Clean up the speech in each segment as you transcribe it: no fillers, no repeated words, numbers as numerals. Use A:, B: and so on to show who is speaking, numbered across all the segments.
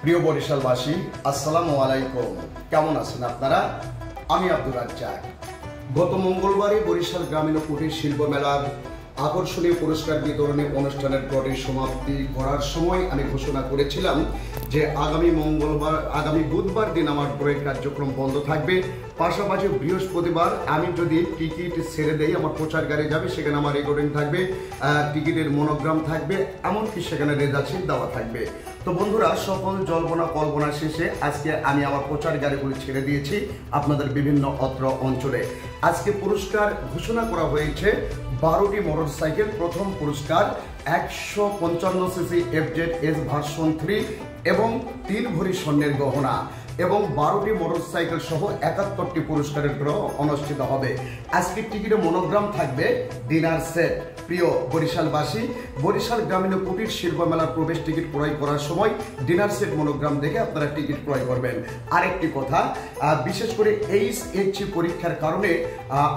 A: প্রিয় বরিশালবাসী, আসসালামু আলাইকুম। কেমন আছেন আপনারা? আমি আব্দুর রাজ্জাক। গত মঙ্গলবারে বরিশাল গ্রামীণ কুটির শিল্প মেলার আকর্ষণীয় পুরস্কার বিতরণী অনুষ্ঠানের প্লটের সমাপ্তি করার সময় আমি ঘোষণা করেছিলাম যে আগামী বুধবার দিন আমার ড্রয়িং কার্যক্রম বন্ধ থাকবে। পাশাপাশি বৃহস্পতিবার আমি যদি টিকিট ছেড়ে দেই, আমার প্রচার গাড়ি যাবে, সেখানে আমার রেকর্ডিং থাকবে, টিকিটের মনোগ্রাম থাকবে, এমনকি সেখানে রেজাল্ট শিট দেওয়া থাকবে। তো বন্ধুরা, সকল জল্পনা কল্পনা শেষে আজকে আমি আমার প্রচার গাড়িগুলি ছেড়ে দিয়েছি আপনাদের বিভিন্ন অত্র অঞ্চলে। আজকে পুরস্কার ঘোষণা করা হয়েছে 12টি মোটরসাইকেল। প্রথম পুরস্কার 155 সিসি FZS ভার্সন 3 এবং 3 ভরি স্বর্ণের গহনা এবং 12টি মোটরসাইকেল সহ 71টি পুরস্কারের ড্র অনুষ্ঠিত হবে। আজকের টিকিটে মনোগ্রাম থাকবে ডিনার সেট। প্রিয় বরিশালবাসী, বরিশাল গ্রামীণ কুটির শিল্প মেলার প্রবেশ টিকিট ক্রয় করার সময় ডিনার সেট মনোগ্রাম দেখে আপনারা টিকিট ক্রয় করবেন। আরেকটি কথা, বিশেষ করে HSC পরীক্ষার কারণে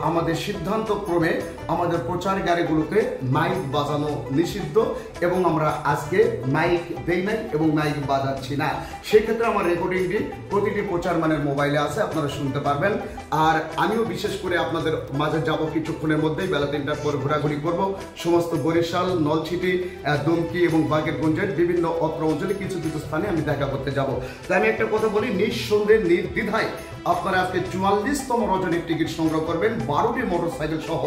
A: আমাদের সিদ্ধান্ত ক্রমে আমাদের প্রচার গাড়িগুলোতে মাইক বাজানো নিষিদ্ধ এবং আমরা আজকে মাইক দেই নাই এবং মাইক বাজাচ্ছি না। সেক্ষেত্রে আমার রেকর্ডিংটি প্রতিটি প্রচার মানের মোবাইলে আছে, আপনারা শুনতে পারবেন। আর আমিও বিশেষ করে আপনাদের মাঝে যাব কিছুক্ষণের মধ্যেই, বেলা 3টার পর ঘোরাঘুরি করব সমস্ত বরিশাল, নলছিটি, দুমকি এবং বাগেরগঞ্জের বিভিন্ন অত্র অঞ্চলে কিছু কিছু স্থানে আমি দেখা করতে যাব। তাই আমি একটা কথা বলি, নিঃসন্দেহে নির্দ্বিধায় আপনারা আজকে 44তম রজনীর টিকিট সংগ্রহ করবেন। 12টি মোটরসাইকেল সহ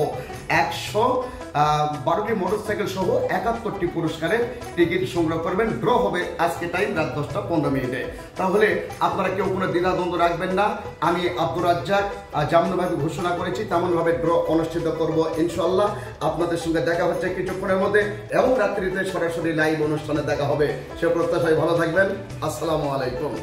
A: 71টি পুরস্কারের টিকিট সংগ্রহ করবেন। ড্র হবে আজকে টাইম রাত 10:15। তাহলে আপনারা কেউ কোনো দ্বিধাদ্বন্দ্ব রাখবেন না। আমি আব্দুর রাজ্জাক যেমনভাবে ঘোষণা করেছি তেমনভাবে ড্র অনুষ্ঠিত করব ইনশাআল্লাহ। আপনাদের সঙ্গে দেখা হচ্ছে কিছুক্ষণের মধ্যে এবং রাত্রিতে সরাসরি লাইভ অনুষ্ঠানে দেখা হবে। সে প্রত্যাশায় ভালো থাকবেন। আসসালামু আলাইকুম।